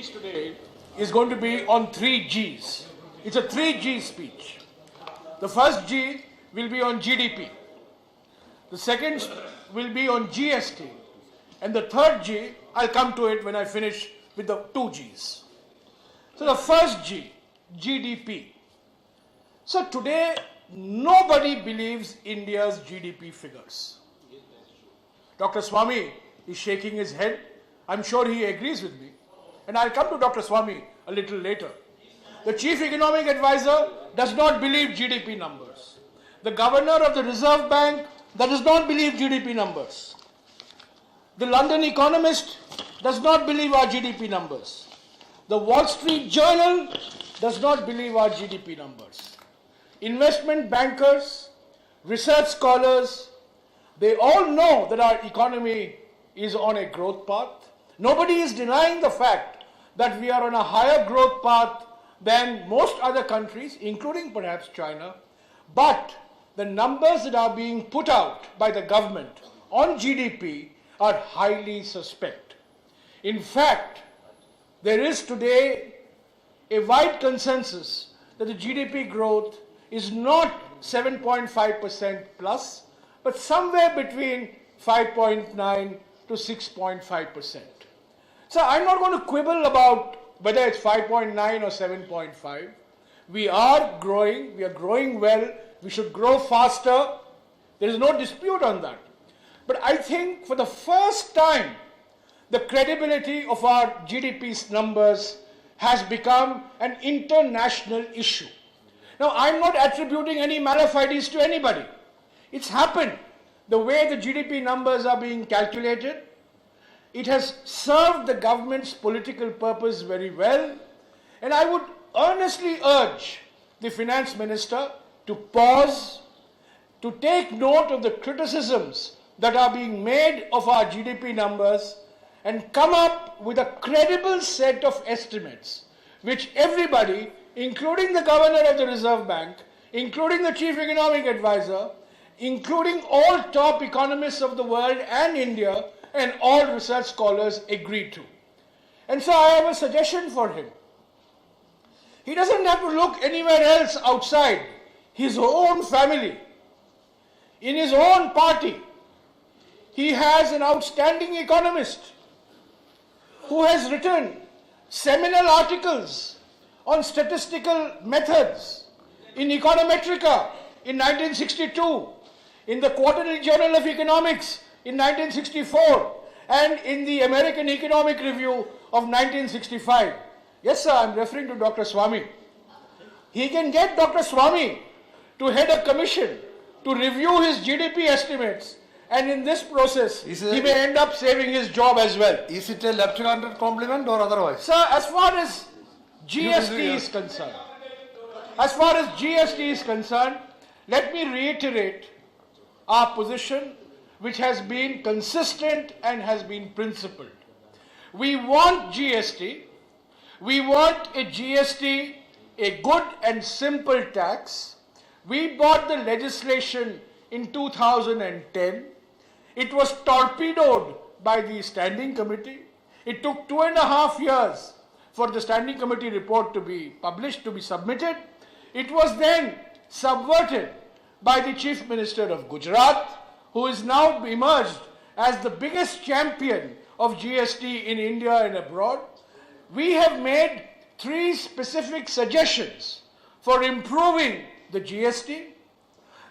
speech today is going to be on 3 Gs. It's a 3 G speech. The first G will be on GDP. The second will be on GST. And the third G, I'll come to it when I finish with the 2 Gs. So the first G, GDP. So today, nobody believes India's GDP figures. Dr. Swami is shaking his head. I'm sure he agrees with me. And I'll come to Dr. Swami a little later. The Chief Economic Advisor does not believe GDP numbers. The Governor of the Reserve Bank does not believe GDP numbers. The London Economist does not believe our GDP numbers. The Wall Street Journal does not believe our GDP numbers. Investment bankers, research scholars, they all know that our economy is on a growth path. Nobody is denying the fact that we are on a higher growth path than most other countries, including perhaps China. But the numbers that are being put out by the government on GDP are highly suspect. In fact, there is today a wide consensus that the GDP growth is not 7.5% plus, but somewhere between 5.9 to 6.5%. So I'm not going to quibble about whether it's 5.9 or 7.5. We are growing well, we should grow faster. There is no dispute on that. But I think for the first time, the credibility of our GDP numbers has become an international issue. Now, I'm not attributing any malafidis to anybody. It's happened. The way the GDP numbers are being calculated, it has served the government's political purpose very well. And I would earnestly urge the finance minister to pause, to take note of the criticisms that are being made of our GDP numbers and come up with a credible set of estimates, which everybody, including the Governor of the Reserve Bank, including the Chief Economic Advisor, including all top economists of the world and India, and all research scholars agree to. And so I have a suggestion for him. He doesn't have to look anywhere else outside his own family. In his own party, he has an outstanding economist who has written seminal articles on statistical methods in Econometrica in 1962, in the Quarterly Journal of Economics in 1964, and in the American Economic Review of 1965. Yes, sir, I'm referring to Dr. Swami. He can get Dr. Swami to head a commission to review his GDP estimates, and in this process, he may end up saving his job as well. Is it a left-handed compliment or otherwise? Sir, as far as GST is concerned, let me reiterate our position, which has been consistent and has been principled. We want GST. We want a GST, a good and simple tax. We bought the legislation in 2010. It was torpedoed by the Standing Committee. It took 2.5 years for the Standing Committee report to be published, to be submitted. It was then subverted by the Chief Minister of Gujarat, who is now emerged as the biggest champion of GST in India and abroad. We have made 3 specific suggestions for improving the GST.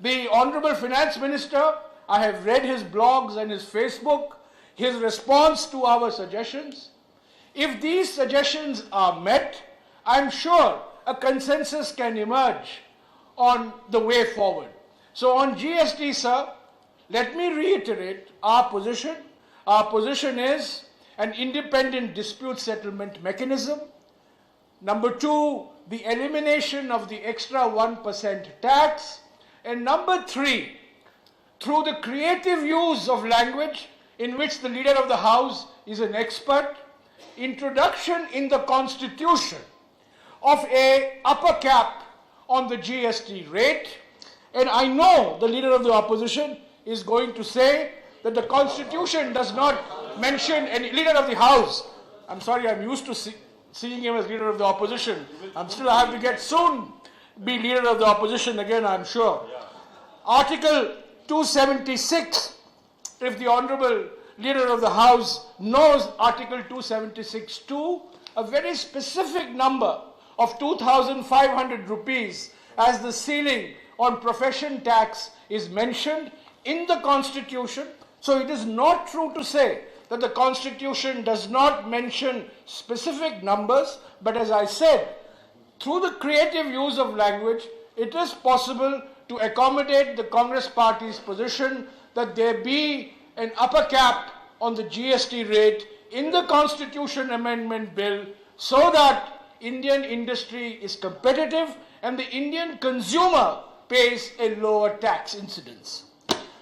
The Honorable Finance Minister, I have read his blogs and his Facebook, his response to our suggestions. If these suggestions are met, I'm sure a consensus can emerge on the way forward. So on GST, sir, let me reiterate our position. Our position is an independent dispute settlement mechanism. Number 2, the elimination of the extra 1% tax. And number 3, through the creative use of language in which the Leader of the House is an expert, introduction in the Constitution of a upper cap on the GST rate. And I know the Leader of the Opposition is going to say that the Constitution does not mention any. Leader of the House, I'm sorry, I'm used to seeing him as leader of the opposition. I have to get soon be leader of the opposition again, I'm sure. Article 276, if the Honorable Leader of the House knows Article 276(2), a very specific number of 2,500 rupees as the ceiling on profession tax is mentioned in the Constitution. So it is not true to say that the Constitution does not mention specific numbers, but as I said, through the creative use of language, it is possible to accommodate the Congress party's position that there be an upper cap on the GST rate in the Constitution Amendment Bill so that Indian industry is competitive and the Indian consumer pays a lower tax incidence.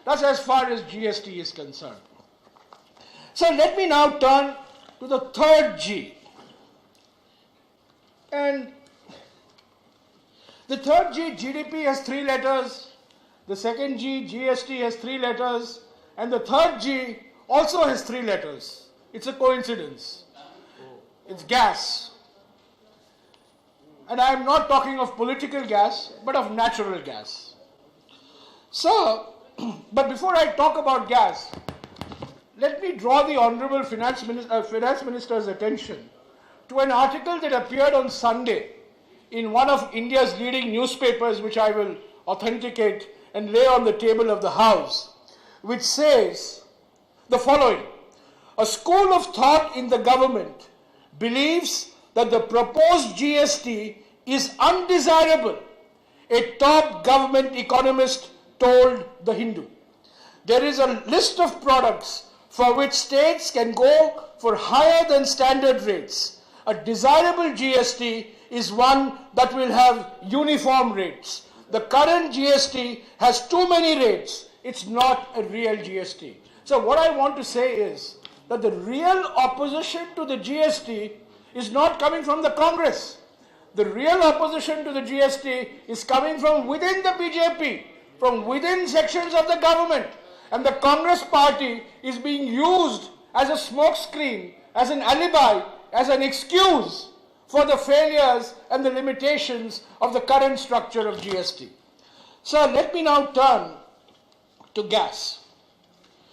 That's as far as GST is concerned. So let me now turn to the third G. And the third G, GDP, has 3 letters. The second G, GST, has 3 letters. And the third G also has 3 letters. It's a coincidence. It's gas. And I am not talking of political gas, but of natural gas. So, but before I talk about gas, let me draw the Honorable Finance Minister's attention to an article that appeared on Sunday in one of India's leading newspapers, which I will authenticate and lay on the table of the House, which says the following: a school of thought in the government believes that the proposed GST is undesirable, a top government economist told The Hindu. There is a list of products for which states can go for higher than standard rates. A desirable GST is one that will have uniform rates. The current GST has too many rates. It's not a real GST. So what I want to say is that the real opposition to the GST is not coming from the Congress. The real opposition to the GST is coming from within the BJP, from within sections of the government. And the Congress party is being used as a smokescreen, as an alibi, as an excuse for the failures and the limitations of the current structure of GST. So let me now turn to gas.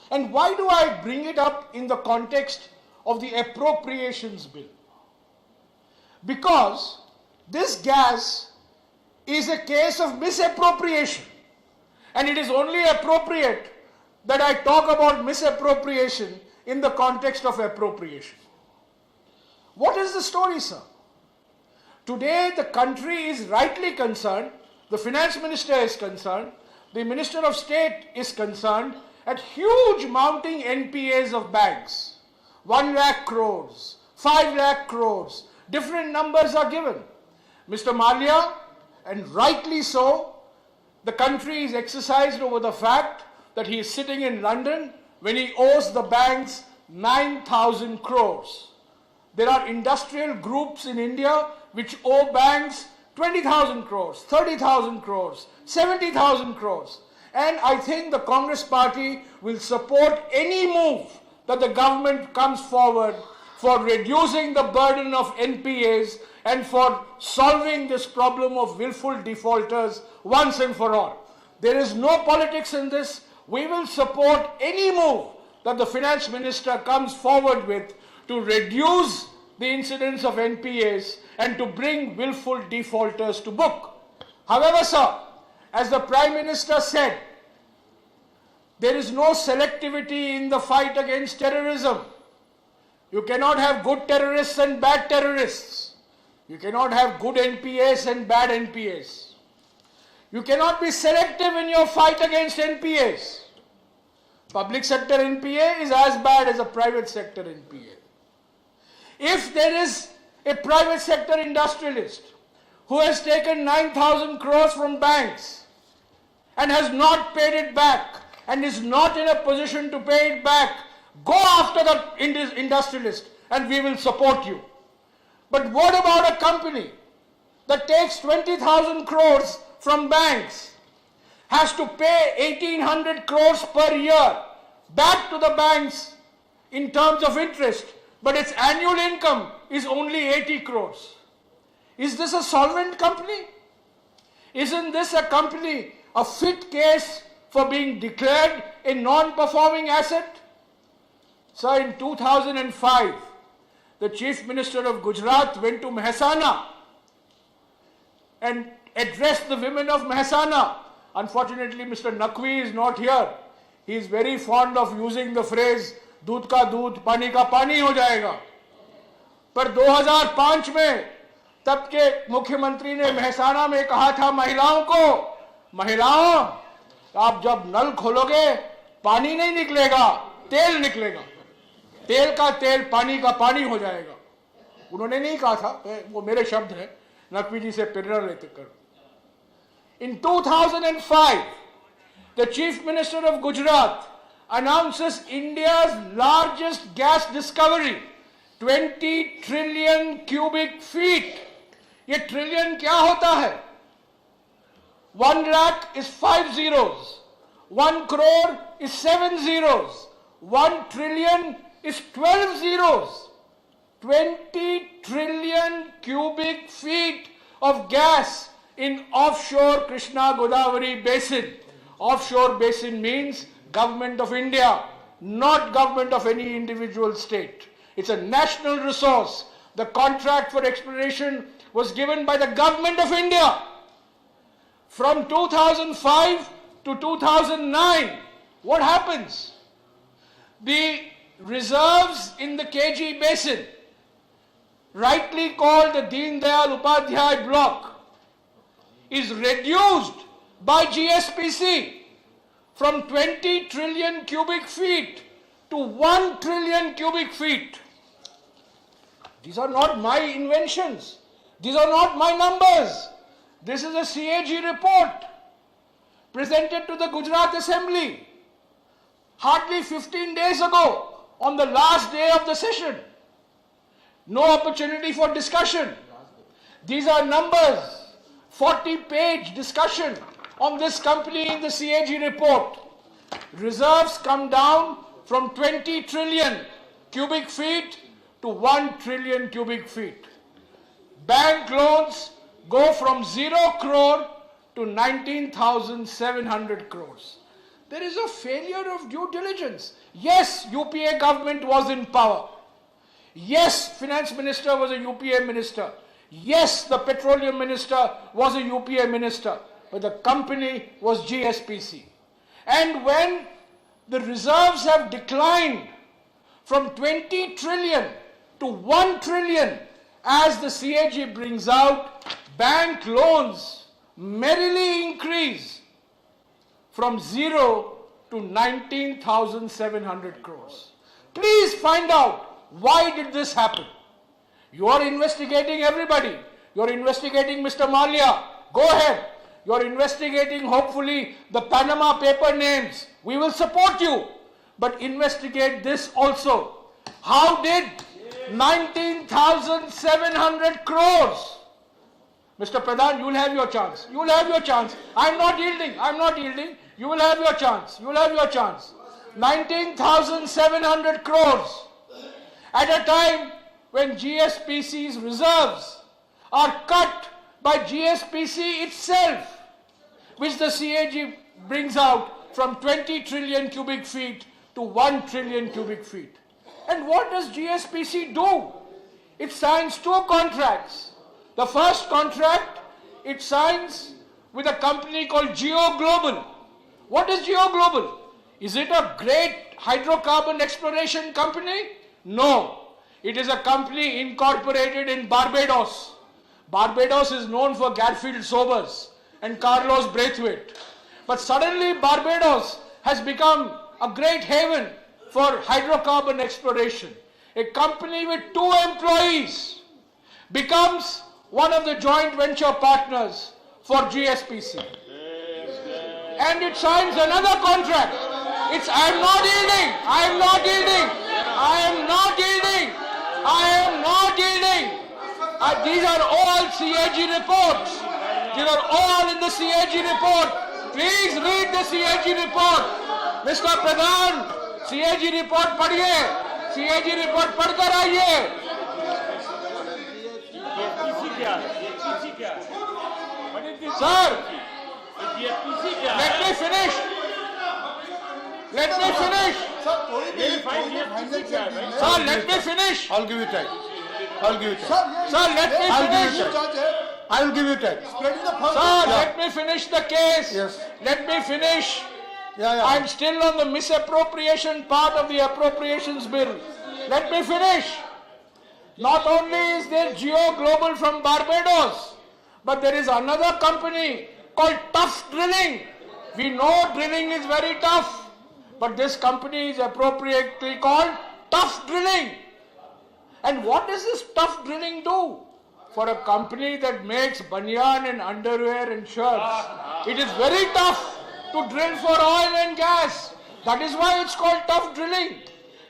And why do I bring it up in the context of the appropriations bill? Because this gas is a case of misappropriation. And it is only appropriate that I talk about misappropriation in the context of appropriation. What is the story, sir? Today, the country is rightly concerned, the finance minister is concerned, the Minister of State is concerned at huge mounting NPAs of banks. 1 lakh crores, 5 lakh crores, different numbers are given. Mr. Malia, and rightly so, the country is exercised over the fact that he is sitting in London when he owes the banks 9,000 crores. There are industrial groups in India which owe banks 20,000 crores, 30,000 crores, 70,000 crores. And I think the Congress party will support any move that the government comes forward for reducing the burden of NPAs and for solving this problem of willful defaulters once and for all. There is no politics in this. We will support any move that the finance minister comes forward with to reduce the incidence of NPAs and to bring willful defaulters to book. However, sir, as the Prime Minister said, there is no selectivity in the fight against terrorism. You cannot have good terrorists and bad terrorists. You cannot have good NPAs and bad NPAs. You cannot be selective in your fight against NPAs. Public sector NPA is as bad as a private sector NPA. If there is a private sector industrialist who has taken 9,000 crores from banks and has not paid it back and is not in a position to pay it back, go after that industrialist and we will support you. But what about a company that takes 20,000 crores from banks, has to pay 1,800 crores per year back to the banks in terms of interest, but its annual income is only 80 crores. Is this a solvent company? Isn't this a company a fit case for being declared a non-performing asset? Sir, in 2005, the Chief Minister of Gujarat went to Mehsana and addressed the women of Mehsana. Unfortunately, Mr. Naqvi is not here. He is very fond of using the phrase, दूध का दूध, पानी का पानी हो जाएगा. पर 2005 में तब के मुख्यमंत्री ने मेहसाना में कहा था महिलाओं को, महिलाओं, आप जब नल खोलोगे पानी नहीं निकलेगा, तेल निकलेगा. तेल का तेल, पानी का पानी हो जाएगा. उन्होंने नहीं कहा था, वो मेरे शब्द हैं, नकवी जी से प्रेरणा लेते कर. In 2005, the Chief Minister of Gujarat announces India's largest gas discovery, 20 trillion cubic feet. ये ट्रिलियन क्या होता है? 1 lakh is 5 zeros, 1 crore is 7 zeros, 1 trillion is 12 zeros. 20 trillion cubic feet of gas in offshore Krishna Godavari basin. Offshore basin means government of India, not government of any individual state. It's a national resource. The contract for exploration was given by the government of India. From 2005 to 2009, what happens? The reserves in the KG basin, rightly called the Deen Dayal Upadhyay block, is reduced by GSPC from 20 trillion cubic feet to 1 trillion cubic feet. These are not my inventions. These are not my numbers. This is a CAG report presented to the Gujarat Assembly hardly 15 days ago on the last day of the session. No opportunity for discussion. These are numbers, 40-page discussion on this company in the CAG report. Reserves come down from 20 trillion cubic feet to 1 trillion cubic feet. Bank loans go from 0 crore to 19,700 crores. There is a failure of due diligence. Yes, UPA government was in power. Yes, finance minister was a UPA minister. Yes, the petroleum minister was a UPA minister. But the company was GSPC. And when the reserves have declined from 20 trillion to 1 trillion, as the CAG brings out, bank loans merrily increase from 0 to 19,700 crores. Please find out, why did this happen? You are investigating everybody. You are investigating Mr. Malia. Go ahead. You are investigating, hopefully, the Panama paper names. We will support you. But investigate this also. How did 19,700 crores? Mr. Pradhan, you will have your chance. You will have your chance. I am not yielding. I am not yielding. You will have your chance. You will have your chance. 19,700 crores. At a time when GSPC's reserves are cut by GSPC itself, which the CAG brings out from 20 trillion cubic feet to 1 trillion cubic feet. And what does GSPC do? It signs 2 contracts. The first contract it signs with a company called Geo Global. What is Geo Global? Is it a great hydrocarbon exploration company? No. It is a company incorporated in Barbados. Barbados is known for Garfield Sobers and Carlos Braithwaite. But suddenly Barbados has become a great haven for hydrocarbon exploration. A company with 2 employees becomes one of the joint venture partners for GSPC. And it signs another contract. I am not yielding. I am not yielding. I am not yielding. I am not yielding. These are all CAG reports. These are all in the CAG report. Please read the CAG report. Mr. Pradhan, CAG report पढ़िए. CAG report पढ़कर आइए. Sir, let me finish. Let me finish. Sir, let me finish. I'll give you time. I'll give you time. Sir, let me finish. I will give you time. Sir, let me finish the case. Yes. Let me finish. Yeah. I'm still on the misappropriation part of the appropriations bill. Let me finish. Not only is there Geo Global from Barbados, but there is another company called Tough Drilling. We know drilling is very tough, but this company is appropriately called Tough Drilling. And what does this Tough Drilling do? For a company that makes banyan and underwear and shirts, it is very tough to drill for oil and gas. That is why it's called Tough Drilling.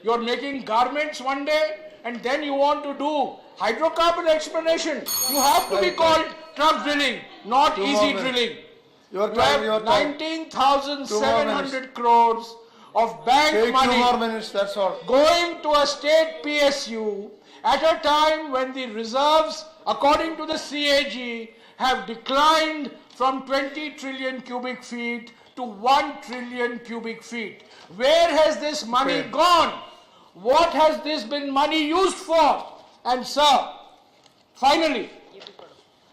You're making garments one day and then you want to do hydrocarbon exploration. You have to be called Tough Drilling, not easy drilling. Your You time, your have time. 19,700 crores of bank Take 2 money more minutes, that's all. going to a state PSU at a time when the reserves, according to the CAG, have declined from 20 trillion cubic feet to 1 trillion cubic feet. Where has this money gone? What has this been money used for? And sir, finally,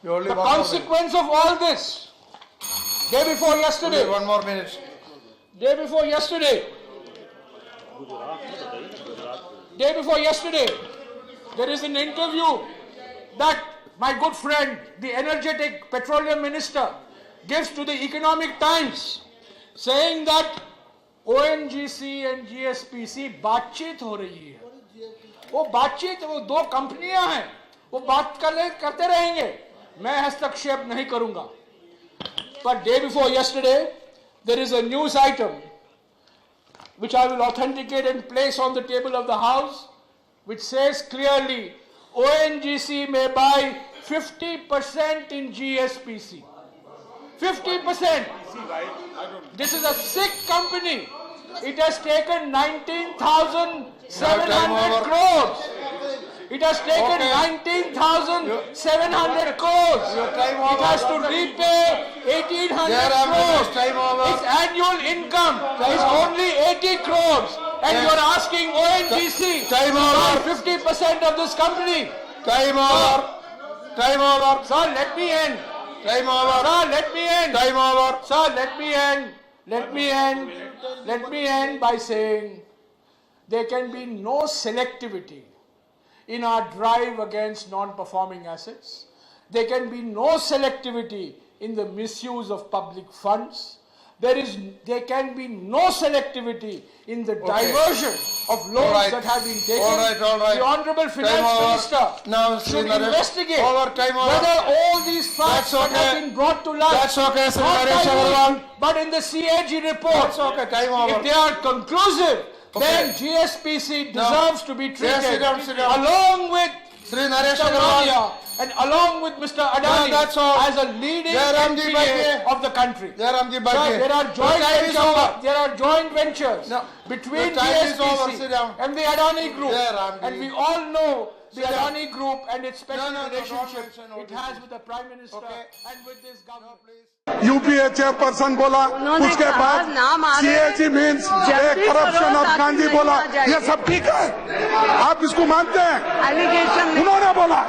You only the one more consequence of all this, day before yesterday, minute. 1 more minute. Day before yesterday, there is an interview that my good friend, the energetic petroleum minister, gives to the Economic Times, saying that ONGC and GSPC बातचीत हो रही है. वो बातचीत, वो दो कंपनियां हैं, वो बात करते रहेंगे. मैं हस्तक्षेप नहीं करूंगा. But day before yesterday, there is a news item which I will authenticate and place on the table of the House, which says clearly ONGC may buy 50% in GSPC. 50%. This is a sick company. It has taken 19,700 crores. It has taken 19,700 crores. It has to repay 1,800 crores. Its annual income is only 80 crores. And you are asking ONGC to buy 50% of this company. Time over. Time over. Sir, let me end. Time over. Sir, let me end. Time over. Sir, let me end. Let me end. Let me end by saying there can be no selectivity in our drive against non-performing assets. There can be no selectivity in the misuse of public funds. There can be no selectivity in the diversion of loans that have been taken. All right. The Honorable Finance Minister Now, should Naresh, investigate time over. whether all these facts that have been brought to light, That's okay, Sri not Naresh by me, Agarwal. but in the CAG report, That's okay, time over. if they are conclusive, then GSPC deserves to be treated sit down. along with Sri Naresh Mr. Agarwal. Mania and along with Mr. Adani that's all. as a leading Jairam ji, NPA baitiye. of the country. Jairam ji, Sir, baitiye. there are Your time is over. joint ventures No. between Your time is over. GSPC Sit down. and the Adani Group. Jairam ji. And we all know the Sit down. Adani Group and its special No, relationship don't mention all it this. has with the Prime Minister Okay. and with this government. UPA chairperson बोला, उन्होंने उसके कहा, बाद नाम आ रहे हैं। CAG means justice corruption करो of ताकि गांधी नहीं बोला. आ जाए। ये सब ठीक है, आप इसको मानते हैं? एलिगेशन उन्होंने बोला